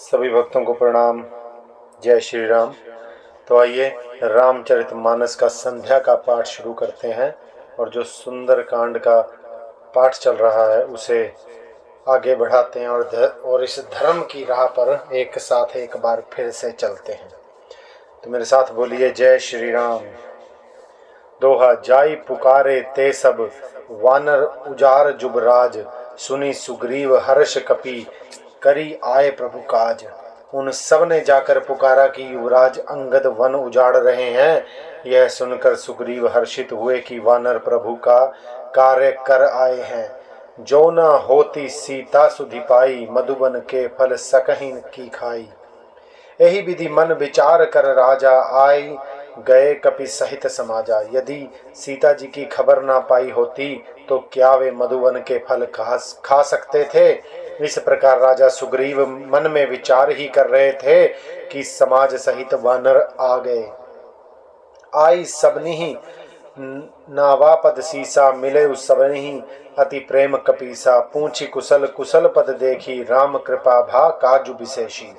सभी भक्तों को प्रणाम। जय श्री राम। तो आइए रामचरितमानस का संध्या का पाठ शुरू करते हैं और जो सुंदर कांड का पाठ चल रहा है उसे आगे बढ़ाते हैं और इस धर्म की राह पर एक साथ एक बार फिर से चलते हैं। तो मेरे साथ बोलिए जय श्री राम। दोहा जाई पुकारे ते सब वानर उजार जुबराज, सुनी सुग्रीव हर्ष कपि करी आए प्रभु काज। उन सब ने जाकर पुकारा कि युवराज अंगद वन उजाड़ रहे हैं। यह सुनकर सुग्रीव हर्षित हुए कि वानर प्रभु का कार्य कर आए हैं। जो न होती सीता सुधि पाई, मधुबन के फल सकहीन की खाई। यही विधि मन विचार कर राजा, आई गए कपि सहित समाजा। यदि सीता जी की खबर ना पाई होती तो क्या वे मधुवन के फल खा सकते थे। इस प्रकार राजा सुग्रीव मन में विचार ही कर रहे थे कि समाज सहित वानर आ गए। आई सबनिहि नावा पद सीसा, मिले उस सबनिहि अति प्रेम कपीसा। पूछी कुशल कुशल पद देखी, राम कृपा भा काजु विशेषी।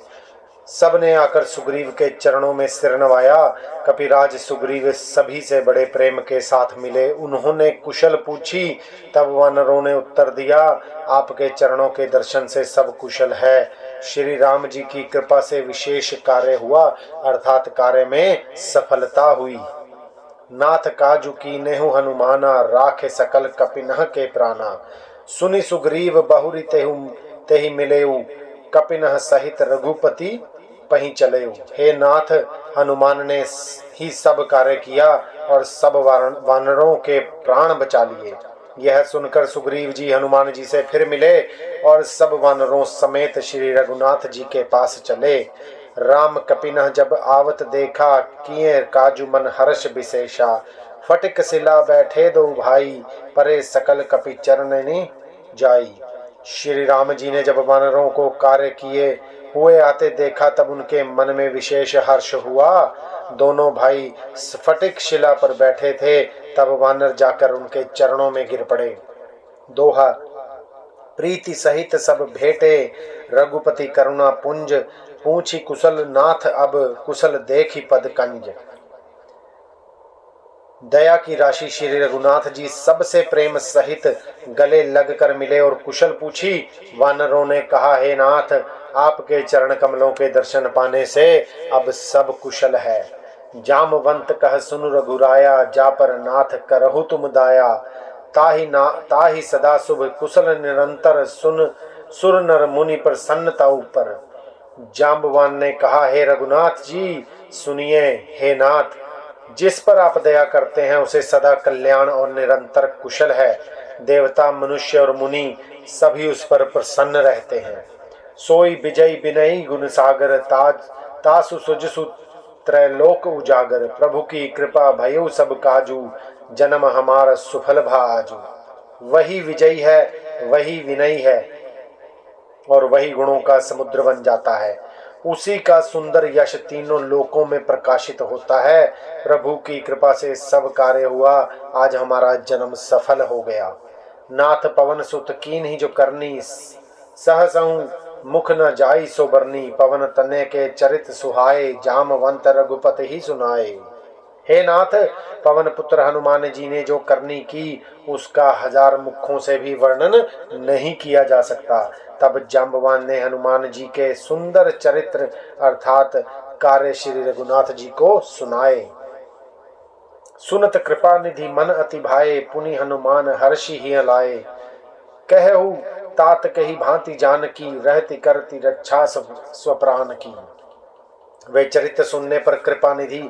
सब ने आकर सुग्रीव के चरणों में सिर नवाया। कपिराज सुग्रीव सभी से बड़े प्रेम के साथ मिले। उन्होंने कुशल पूछी, तब वानरों ने उत्तर दिया, आपके चरणों के दर्शन से सब कुशल है। श्री राम जी की कृपा से विशेष कार्य हुआ, अर्थात कार्य में सफलता हुई। नाथ काजु की नेहु हनुमाना, राखे सकल कपिनह के प्राणा। सुनि सुग्रीव बहुरी तेहि मिलेउ, कपिनह सहित रघुपति पहीं चले। हे नाथ, हनुमान ने ही सब कार्य किया और सब वानरों के प्राण बचा लिए। यह सुनकर सुग्रीव जी हनुमान जी से फिर मिले और सब वानरों समेत श्री रघुनाथ जी के पास चले। राम कपिनह जब आवत देखा, किए काजु मन हर्ष विशेषा। फटिक शिला बैठे दो भाई, परे सकल कपि चरणनि जाई। श्री राम जी ने जब वानरों को कार्य किए हुए आते देखा, तब उनके मन में विशेष हर्ष हुआ। दोनों भाई स्फटिक शिला पर बैठे थे, तब वानर जाकर उनके चरणों में गिर पड़े। दोहा प्रीति सहित सब भेटे, रघुपति करुणा पुंज। पूछी कुशल नाथ अब, कुशल देखी पद कंज। दया की राशि श्री रघुनाथ जी सबसे प्रेम सहित गले लग कर मिले और कुशल पूछी। वानरों ने कहा, हे नाथ, आपके चरण कमलों के दर्शन पाने से अब सब कुशल है। जामवंत कह सुनु रघुराया, जा पर नाथ करहु तुम दाया। ताहि सदा शुभ कुशल निरंतर, सुन सुर नर मुनि प्रसन्नता ऊपर। जाम्बवान ने कहा, हे रघुनाथ जी सुनिए। हे नाथ, जिस पर आप दया करते हैं उसे सदा कल्याण और निरंतर कुशल है। देवता मनुष्य और मुनि सभी उस पर प्रसन्न रहते हैं। सोई विजय विनयी गुण सागर, तासु सुजसु त्रैलोक उजागर। प्रभु की कृपा भयउ सब काजू, जन्म हमारा सुफल भाजू। वही विजयी है, वही विनयी है और वही गुणों का समुद्र बन जाता है। उसी का सुंदर यश तीनों लोकों में प्रकाशित होता है। प्रभु की कृपा से सब कार्य हुआ, आज हमारा जन्म सफल हो गया। नाथ पवन सुत कीन ही जो करनी, सहसहु मुख न जाई सो बरनी। पवन तने के चरित सुहाए, जामवंत रघुपति ही सुनाए। हे नाथ, पवन पुत्र हनुमान जी ने जो करनी की, उसका हजार मुखों से भी वर्णन नहीं किया जा सकता। तब जाम्बवान ने हनुमान जी के सुंदर चरित्र अर्थात कार्य श्री रघुनाथ जी को सुनाए। सुनत कृपा निधि मन अति भाए, पुनि हनुमान हर्षि ही लाए। कहु तात कही भांति जानकी, रहती करती रक्षा स्वप्राण की। वे चरित्र सुनने पर कृपा निधि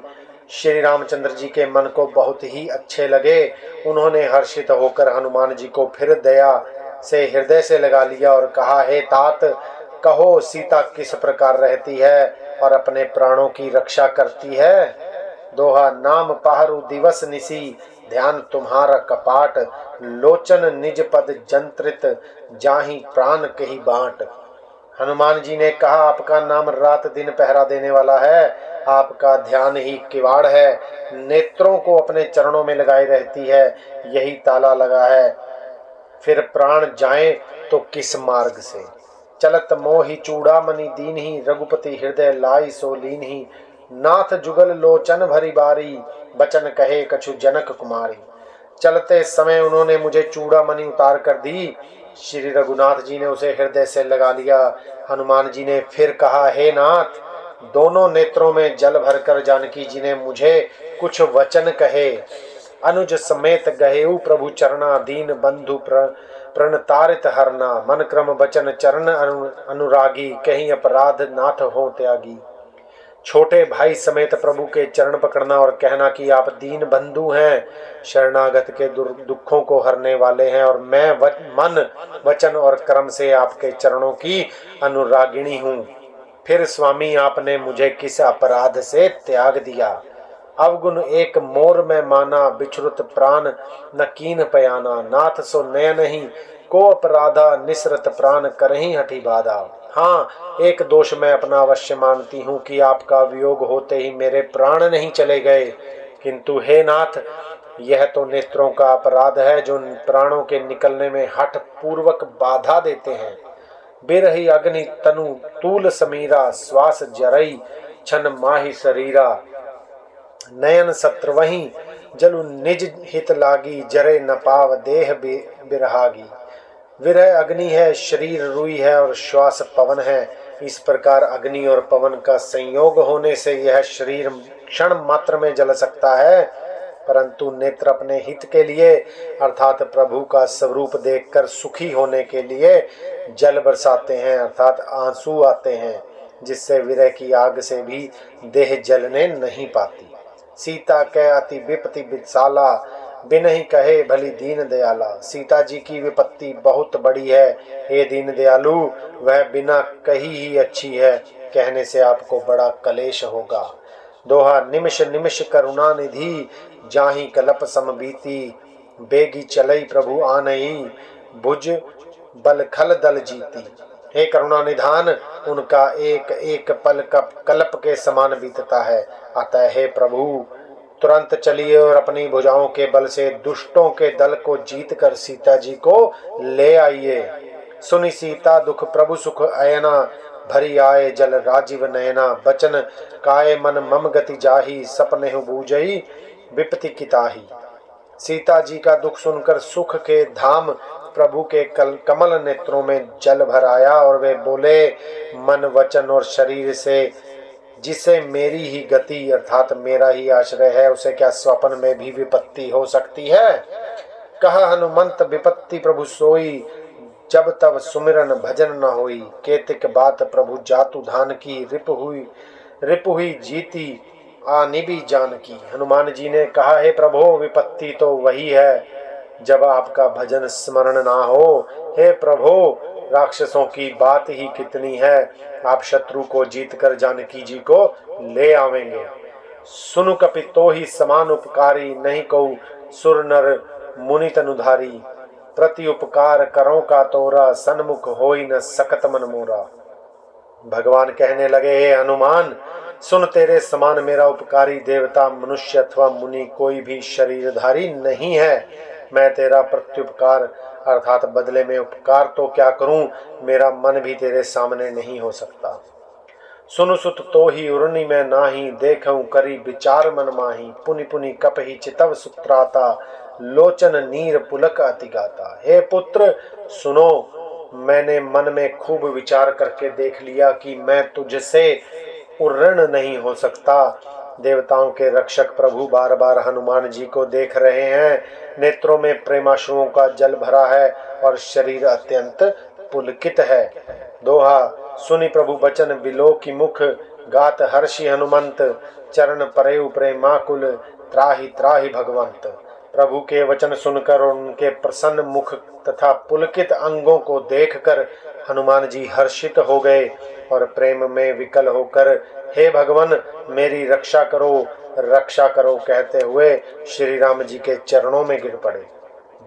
श्री रामचंद्र जी के मन को बहुत ही अच्छे लगे। उन्होंने हर्षित होकर हनुमान जी को फिर दया से हृदय से लगा लिया और कहा, हे तात, कहो सीता किस प्रकार रहती है और अपने प्राणों की रक्षा करती है। दोहा नाम पहरू दिवस निसी, ध्यान तुम्हारा कपाट। लोचन निज पद जंत्रित, जाहि प्राण कही बांट। हनुमान जी ने कहा, आपका नाम रात दिन पहरा देने वाला है, आपका ध्यान ही किवाड़ है। नेत्रों को अपने चरणों में लगाई रहती है, यही ताला लगा है। फिर प्राण जाएं तो किस मार्ग से। चलत मोहि चूड़ामणि दीनहि, रघुपति हृदय लाई सो लीनहि। नाथ जुगल लोचन भरी बारी, बचन कहे कछु जनक कुमारी। चलते समय उन्होंने मुझे चूड़ामणि उतार कर दी। श्री रघुनाथ जी ने उसे हृदय से लगा लिया। हनुमान जी ने फिर कहा, हे नाथ, दोनों नेत्रों में जल भरकर जानकी जी ने मुझे कुछ वचन कहे। अनुज समेत गहेऊ प्रभु चरना, दीन बंधु प्रणतारित हरना। मन क्रम बचन चरण अनुरागी, कहीं अपराध नाथ हो त्यागी। छोटे भाई समेत प्रभु के चरण पकड़ना और कहना कि आप दीन बंधु हैं, शरणागत के दुखों को हरने वाले हैं, और मैं मन वचन और कर्म से आपके चरणों की अनुरागिणी हूँ। फिर स्वामी आपने मुझे किस अपराध से त्याग दिया। अवगुण एक मोर में माना, बिछुरत प्राण न कीन पयाना। नाथ सो नय नहीं को अपराधा, निसरत प्राण करही हठी बाधा। हाँ, एक दोष मैं अपना अवश्य मानती हूँ कि आपका वियोग होते ही मेरे प्राण नहीं चले गए, किंतु हे नाथ, यह तो नेत्रों का अपराध है जो प्राणों के निकलने में हठ पूर्वक बाधा देते हैं। बिरही अग्नि तनु तूल समीरा, श्वास जरई छन माही शरीरा। नयन सत्रवही जलु निज हित लागी, जरे न पाव देह बिरहागी। विरह अग्नि है, शरीर रुई है और श्वास पवन है। इस प्रकार अग्नि और पवन का संयोग होने से यह शरीर क्षण मात्र में जल सकता है, परंतु नेत्र अपने हित के लिए अर्थात प्रभु का स्वरूप देखकर सुखी होने के लिए जल बरसाते हैं, अर्थात आंसू आते हैं, जिससे विरह की आग से भी देह जलने नहीं पाती। सीता के अति विपत्ति विशाला, बिन ही कहे भली दीन दयाला। सीता जी की विपत्ति बहुत बड़ी है, हे दीन दयालु, वह बिना कही ही अच्छी है, कहने से आपको बड़ा कलेश होगा। दोहा, निमिष निमिष करुणा निधि, जाहि कलप सम बीती। बेगी चलई प्रभु आनई, भुज बल खल दल जीती। हे करुणा निधान, उनका एक एक पल कल्प के समान बीतता है। अतः हे प्रभु, तुरंत चलिए और अपनी भुजाओं के बल से दुष्टों के दल को जीत कर सीता जी को ले आइए। सुनि सीता दुख प्रभु सुख अयना, भरी आए जल राजीव नयना। बचन काय मन मम गति जाही, सपने बूझई विपत्ति किताही। सीता जी का दुख सुनकर सुख के धाम प्रभु के कमल नेत्रों में जल भर आया और वे बोले, मन वचन और शरीर से जिसे मेरी ही गति अर्थात मेरा ही आश्रय है, उसे क्या स्वप्न में भी विपत्ति हो सकती है। कहा हनुमंत विपत्ति प्रभु सोई, जब तब सुमिरन भजन न होई। केतिक बात प्रभु जातु धान की, रिप हुई जीती आनिबी जान की। हनुमान जी ने कहा, हे प्रभु, विपत्ति तो वही है जब आपका भजन स्मरण ना हो। हे प्रभु, राक्षसों की बात ही कितनी है, आप शत्रु को जीतकर जानकी जी को ले आवेंगे। सुनु कपि तो ही समान उपकारी, नहीं कहूँ सुर नर मुनि तनुधारी। प्रति उपकार करो का तोरा, सन्मुख होई न सकत मन मोरा। भगवान कहने लगे, हे हनुमान, सुन, तेरे समान मेरा उपकारी देवता मनुष्य अथवा मुनि कोई भी शरीरधारी नहीं है। मैं तेरा प्रत्युपकार अर्थात बदले में उपकार तो क्या करूं, मेरा मन भी तेरे सामने नहीं हो सकता। सुनु सुत तो ही उर्णी में नाही, देखऊं करी विचार मन माही। पुनि पुनि कप ही चितव सुत्राता, लोचन नीर पुलक अति गाता। हे पुत्र सुनो, मैंने मन में खूब विचार करके देख लिया कि मैं तुझसे उर्ऋण नहीं हो सकता। देवताओं के रक्षक प्रभु बार बार हनुमान जी को देख रहे हैं। नेत्रों में प्रेमाश्रुओं का जल भरा है और शरीर अत्यंत पुलकित है। दोहा, सुनि प्रभु बचन बिलो की मुख, गात हर्षि हनुमंत। चरण परेउ प्रेमाकुल, त्राहि त्राहि भगवंत। प्रभु के वचन सुनकर और उनके प्रसन्न मुख तथा पुलकित अंगों को देखकर हनुमान जी हर्षित हो गए और प्रेम में विकल होकर, हे भगवान, मेरी रक्षा करो कहते हुए श्री राम जी के चरणों में गिर पड़े।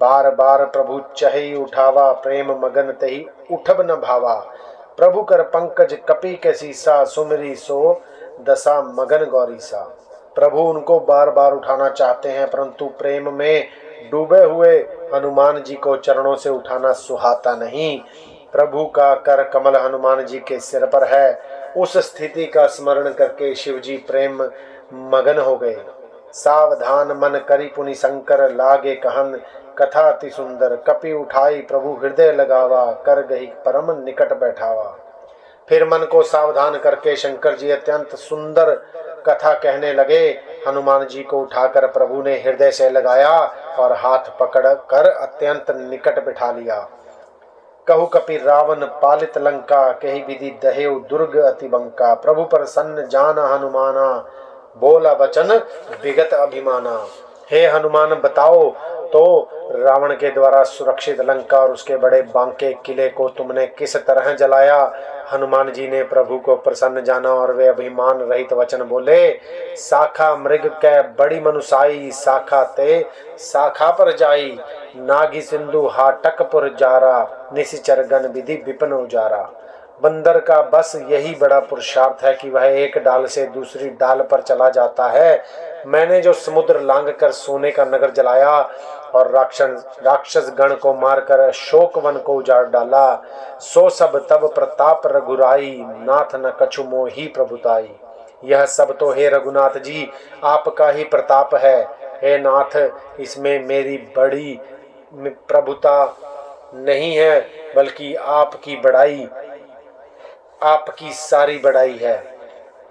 बार बार प्रभु चही उठावा, प्रेम मगन तही उठब न भावा। प्रभु कर पंकज कपि के सीसा, सुमिरी सो दशा मगन गौरीसा। प्रभु उनको बार बार उठाना चाहते हैं, परंतु प्रेम में डूबे हुए हनुमान जी को चरणों से उठाना सुहाता नहीं। प्रभु का कर कमल हनुमान जी के सिर पर है। उस स्थिति का स्मरण करके शिव जी प्रेम मगन हो गए। सावधान मन करी पुनि शंकर, लागे कहन कथा अति सुंदर। कपि उठाई प्रभु हृदय लगावा, कर गही परम निकट बैठावा। फिर मन को सावधान करके शंकर जी अत्यंत सुंदर कथा कहने लगे। हनुमान जी को उठाकर प्रभु ने हृदय से लगाया और हाथ पकड़ कर अत्यंत निकट बिठा लिया। कहु कपि रावण पालित लंका, कही विधि दहेव दुर्ग अति बंका। प्रभु प्रसन्न जान हनुमाना, बोला वचन विगत अभिमाना। हे हनुमान बताओ तो रावण के द्वारा सुरक्षित लंका और उसके बड़े बांके किले को तुमने किस तरह जलाया। हनुमान जी ने प्रभु को प्रसन्न जाना और वे अभिमान रहित वचन बोले। शाखा मृग कै बड़ी मनुसाई, शाखा ते शाखा पर जाई। नागी सिंधु हाटकपुर जारा, निशिचर गण विधि विपिन उजारा। बंदर का बस यही बड़ा पुरुषार्थ है कि वह एक डाल से दूसरी डाल पर चला जाता है। मैंने जो समुद्र लांग कर सोने का नगर जलाया और राक्षस गण को मारकर शोक वन को उजाड़ डाला, सो सब तब प्रताप रघुराई, नाथ न कछु मोही प्रभुताई। यह सब तो हे रघुनाथ जी आपका ही प्रताप है। हे नाथ, इसमें मेरी बड़ी प्रभुता नहीं है, बल्कि आपकी बड़ाई, आपकी सारी बड़ाई है।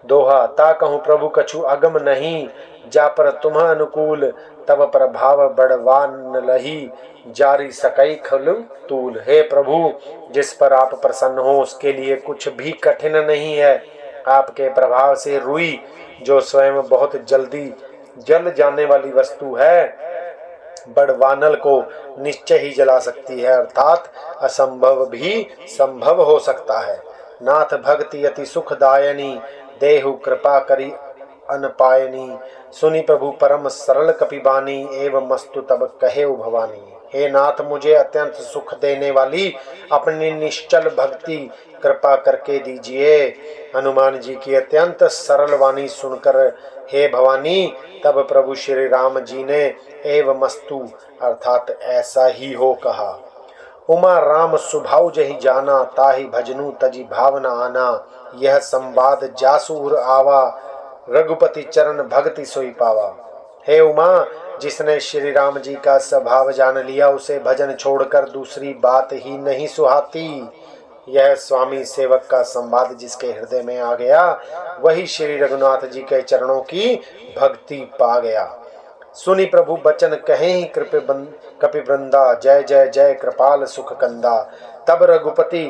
दोहा ता कहूँ प्रभु कछु अगम नहीं, जा पर तुम अनुकूल, तब प्रभाव बढ़वान लही, जारी सकई खलु तूल। हे प्रभु, जिस पर आप प्रसन्न हो उसके लिए कुछ भी कठिन नहीं है। आपके प्रभाव से रुई, जो स्वयं बहुत जल्दी जल जाने वाली वस्तु है, बड़वानल को निश्चय ही जला सकती है, अर्थात असंभव भी संभव हो सकता है। नाथ भक्ति अति सुखदायनी, देहु कृपा करी अनपायनी। सुनी प्रभु परम सरल कपिबानी, एवं मस्तु तब कहे भवानी। हे नाथ, मुझे अत्यंत सुख देने वाली अपनी निश्चल भक्ति कृपा करके दीजिए। हनुमान जी की अत्यंत सरल वाणी सुनकर हे भवानी, तब प्रभु श्री राम जी ने एवं मस्तु अर्थात ऐसा ही हो कहा। उमा राम सुभाव जही जाना, ताहि भजनु तजी भावना आना। यह संवाद जासूर आवा, रघुपति चरण भक्ति सोई पावा। हे उमा, जिसने श्री राम जी का स्वभाव जान लिया, उसे भजन छोड़कर दूसरी बात ही नहीं सुहाती। यह स्वामी सेवक का संवाद जिसके हृदय में आ गया, वही श्री रघुनाथ जी के चरणों की भक्ति पा गया। सुनी प्रभु बचन कहें कपि वृंदा, जय जय जय कृपाल सुख कंदा। तब रघुपति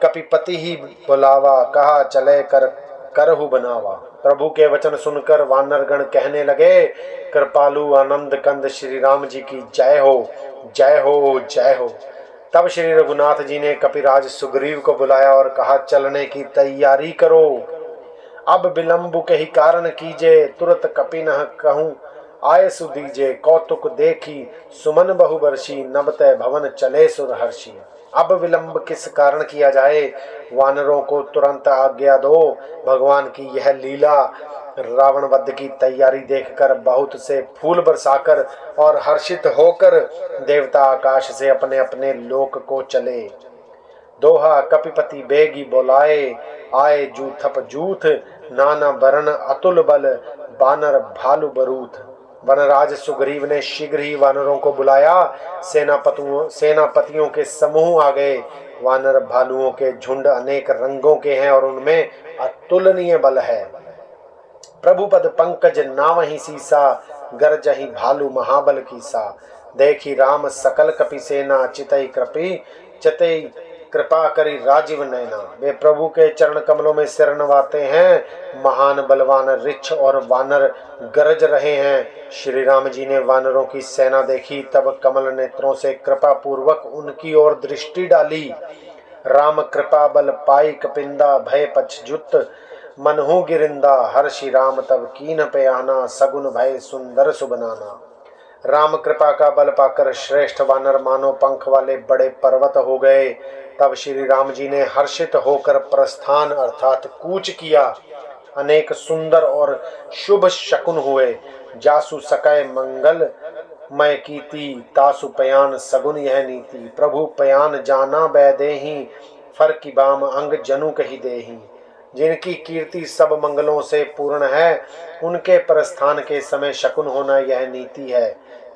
कपिपति ही बुलावा, कहा चले करहु बनावा। प्रभु के वचन सुनकर वानरगण कहने लगे, कृपालु आनंद कंद श्री राम जी की जय हो, जय हो, जय हो। तब श्री रघुनाथ जी ने कपिराज सुग्रीव को बुलाया और कहा, चलने की तैयारी करो। अब विलंब कही कारण कीजे, तुरंत कपि न कहूँ आय सुदीजे। कौतुक देखी सुमन बहुवर्षी, नभ तय भवन चले सुरहर्षि। अब विलंब किस कारण किया जाए, वानरों को तुरंत आज्ञा दो। भगवान की यह लीला रावण वध की तैयारी देखकर बहुत से फूल बरसाकर और हर्षित होकर देवता आकाश से अपने अपने लोक को चले। दोहा कपिपति बेगी बोलाए, आए जूथप जूथ, नाना वरण अतुल बल, बानर भालू बरूथ। वनराज सुग्रीव ने शीघ्र ही वानरों को बुलाया। सेनापतियों के समूह आ गए। वानर भालुओं के झुंड अनेक रंगों के हैं और उनमें अतुलनीय बल है। प्रभु पद पंकज नावहि सीसा, गरजहि भालू महाबल कीसा। देखी राम सकल कपि सेना, चितई कृपा करी राजीव नैना। वे प्रभु के चरण कमलों में सिर नवाते हैं। महान बलवान रिछ और वानर गरज रहे हैं। श्री राम जी ने वानरों की सेना देखी, तब कमल नेत्रों से कृपा पूर्वक उनकी ओर दृष्टि डाली। राम कृपा बल पाई कपिंदा, भय पछजुत मनहु गिरिंदा। हर्षि राम तब कीन पे आना, सगुन भय सुंदर सुबनाना। राम कृपा का बल पाकर श्रेष्ठ वानर मानो पंख वाले बड़े पर्वत हो गए। तब श्री राम जी ने हर्षित होकर प्रस्थान अर्थात कूच किया। अनेक सुंदर और शुभ शकुन हुए। जासु सकय मंगल मैं कीती तासु पयान सगुन यह नीति। प्रभु पयान जाना बैदेही, फर की बाम अंग जनु कही देही। जिनकी कीर्ति सब मंगलों से पूर्ण है, उनके प्रस्थान के समय शकुन होना यह नीति है।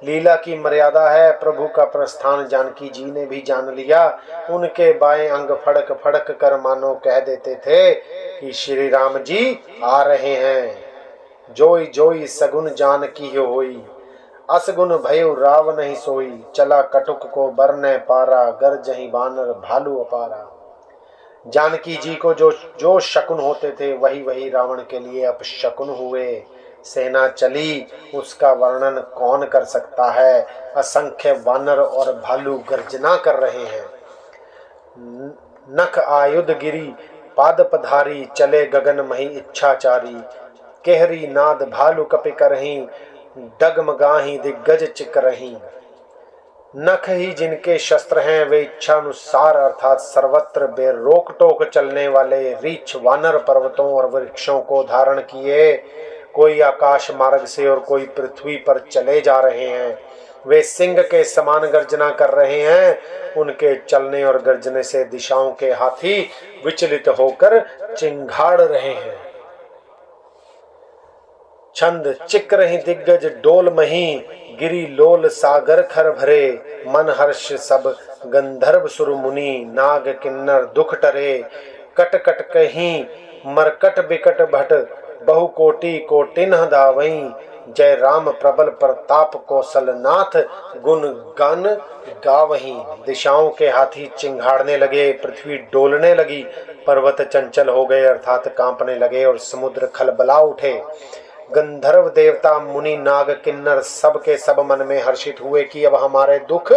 लीला की मर्यादा है, प्रभु का प्रस्थान जानकी जी ने भी जान लिया। उनके बाएं अंग फड़क फड़क कर मानो कह देते थे कि श्री राम जी आ रहे हैं। जोई जोई सगुन जानकी होई, असगुन भयउ राव नहीं सोई। चला कटुक को बरने पारा, गरजहि बानर भालू अपारा। जानकी जी को जो शकुन होते थे वही वही रावण के लिए अपशकुन हुए। सेना चली, उसका वर्णन कौन कर सकता है। असंख्य वानर और भालू गर्जना कर रहे हैं। नख आयुध गिरी पाद पधारी, चले गगन मही इच्छाचारी। केहरी नाद भालू कपि करही, डगमगाही दिग्गज चिकरही। नख ही जिनके शस्त्र हैं वे इच्छानुसार अर्थात सर्वत्र बेरोक टोक चलने वाले रीछ वानर पर्वतों और वृक्षों को धारण किए कोई आकाश मार्ग से और कोई पृथ्वी पर चले जा रहे हैं। वे सिंह के समान गर्जना कर रहे हैं। उनके चलने और गर्जने से दिशाओं के हाथी विचलित होकर चिंगाड़ रहे हैं। छंद चिक रही दिग्गज डोल मही, गिरी लोल सागर खर भरे। मन हर्ष सब गंधर्व सुर मुनि, नाग किन्नर दुख टरे। कट कट कहीं मरकट बिकट भट, बहु कोटि कोटिन्ह दावई। जय राम प्रबल प्रताप कौशलनाथ, गुण गान गावहीं। दिशाओं के हाथी चिंगाड़ने लगे, पृथ्वी डोलने लगी, पर्वत चंचल हो गए अर्थात कांपने लगे और समुद्र खलबला उठे। गंधर्व देवता मुनि नाग किन्नर सब के सब मन में हर्षित हुए कि अब हमारे दुख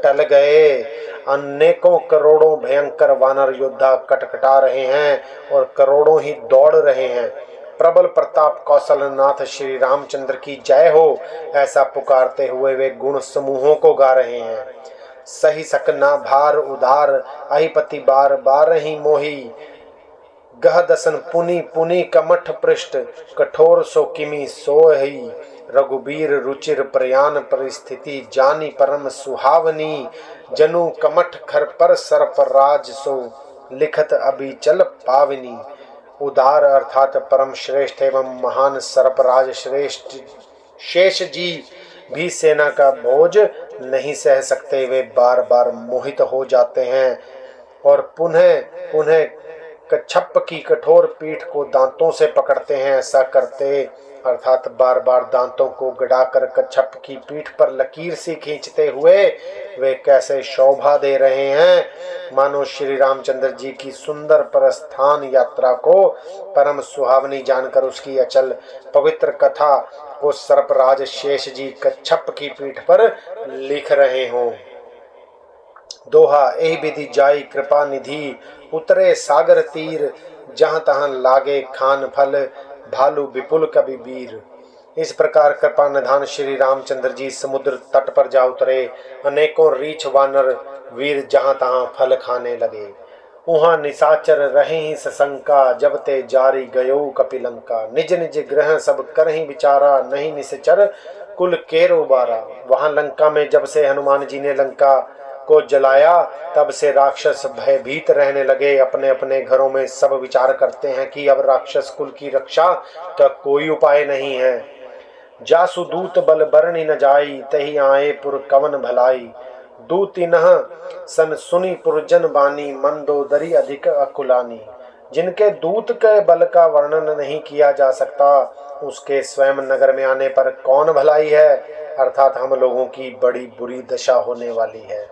टल गए। अनेकों करोड़ों भयंकर वानर योद्धा कटकटा रहे हैं और करोड़ों ही दौड़ रहे हैं। प्रबल प्रताप कौशलनाथ श्री रामचंद्र की जय हो, ऐसा पुकारते हुए वे गुण समूहों को गा रहे हैं। सही सकना भार उदार, अहिपति बार बार ही मोही। गह दसन पुनि पुनि कमठ पृष्ठ, कठोर सो किमी सोहि। रघुबीर रुचिर प्रयान परिस्थिति, जानी परम सुहावनी। जनु कमठ खर पर सर्प राज सो, लिखत अबिचल पावनी। उदार अर्थात परम श्रेष्ठ एवं महान सर्पराज श्रेष्ठ शेष जी भी सेना का बोझ नहीं सह सकते। वे बार बार मोहित हो जाते हैं और पुनः पुनः कच्छप की कठोर पीठ को दांतों से पकड़ते हैं। ऐसा करते अर्थात बार बार दांतों को गड़ाकर कच्छप की पीठ पर लकीर सी खींचते हुए वे कैसे शोभा दे रहे हैं। मानो श्री रामचंद्र जी की सुंदर प्रस्थान यात्रा को परम सुहावनी जानकर उसकी अचल पवित्र कथा को सर्पराज शेष जी कच्छप की पीठ पर लिख रहे हों। दोहा एहि विधि जाई कृपा निधि, उतरे सागर तीर। जहाँ तहाँ लागे खान फल, भालू विपुल कवि वीर। इस प्रकार कृपा निधान श्री रामचंद्र जी समुद्र तट पर जा उतरे। अनेकों रीछ वानर वीर जहाँ तहाँ फल खाने लगे। उहाँ निशाचर रहे ही सशंका, जब ते जारी गयो कपिलंका। निज निज ग्रह सब करहि विचारा, नहीं निश्चर कुल केरो बारा। वहां लंका में जब से हनुमान जी ने लंका को जलाया तब से राक्षस भयभीत रहने लगे। अपने अपने घरों में सब विचार करते हैं कि अब राक्षस कुल की रक्षा का कोई उपाय नहीं है। जासु दूत बल बरनी न जाई, तही आए पुर कवन भलाई। दूती नह सन सुनी पुरजन बानी, मंदोदरी अधिक अकुलानी। जिनके दूत के बल का वर्णन नहीं किया जा सकता, उसके स्वयं नगर में आने पर कौन भलाई है। अर्थात हम लोगों की बड़ी बुरी दशा होने वाली है।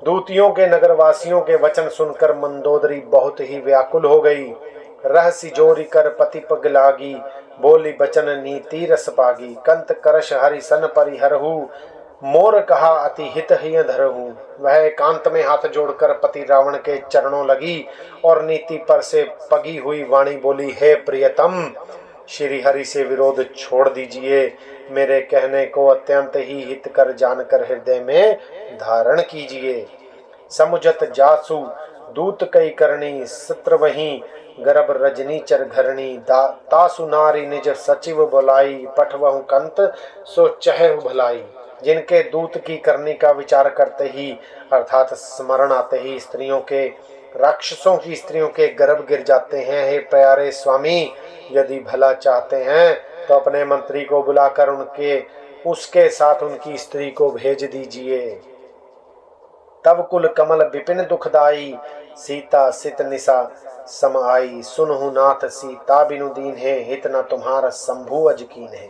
दूतियों के नगरवासियों के वचन सुनकर मंदोदरी बहुत ही व्याकुल हो गई। रहसी जोरी कर पति पग लागी, बोली बचन नीति रस पागी। कंत करश हरि सन परिहरहु, मोर कहा अति हित ही धरहु। वह एकांत में हाथ जोड़कर पति रावण के चरणों लगी और नीति पर से पगी हुई वाणी बोली, हे प्रियतम, श्री हरि से विरोध छोड़ दीजिए। मेरे कहने को अत्यंत ही हित कर जानकर हृदय में धारण कीजिए। समुझत जासु दूत कई करणी, सत्र वहीं गर्भ रजनी चर घरणी। तासु नारी निज सचिव बुलाई, पठवहु कंत सो चहु भलाई। जिनके दूत की करने का विचार करते ही अर्थात स्मरण आते ही स्त्रियों के राक्षसों की स्त्रियों के गर्भ गिर जाते हैं। हे प्यारे स्वामी, यदि भला चाहते हैं तो अपने मंत्री को बुलाकर उसके साथ उनकी स्त्री को भेज दीजिए। तब कुल कमल विपिन दुखदाई, सीता सित निशा सम आई। सुनहु नाथ सीता बिनु दीन है, हित न तुम्हारा शंभु अज कीन है।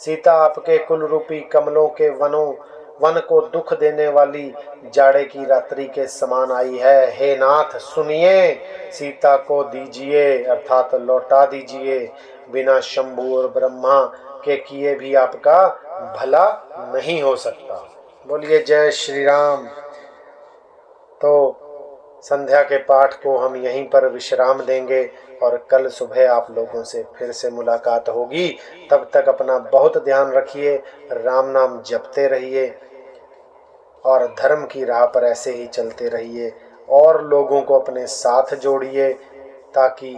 सीता आपके कुल रूपी कमलों के वन को दुख देने वाली जाड़े की रात्रि के समान आई है। हे नाथ सुनिए, सीता को दीजिए अर्थात लौटा दीजिए। बिना शंभु और ब्रह्मा के किए भी आपका भला नहीं हो सकता। बोलिए जय श्री राम। तो संध्या के पाठ को हम यहीं पर विश्राम देंगे और कल सुबह आप लोगों से फिर से मुलाकात होगी। तब तक अपना बहुत ध्यान रखिए, राम नाम जपते रहिए और धर्म की राह पर ऐसे ही चलते रहिए और लोगों को अपने साथ जोड़िए ताकि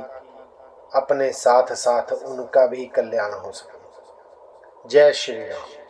अपने साथ साथ उनका भी कल्याण हो सके। जय श्री राम।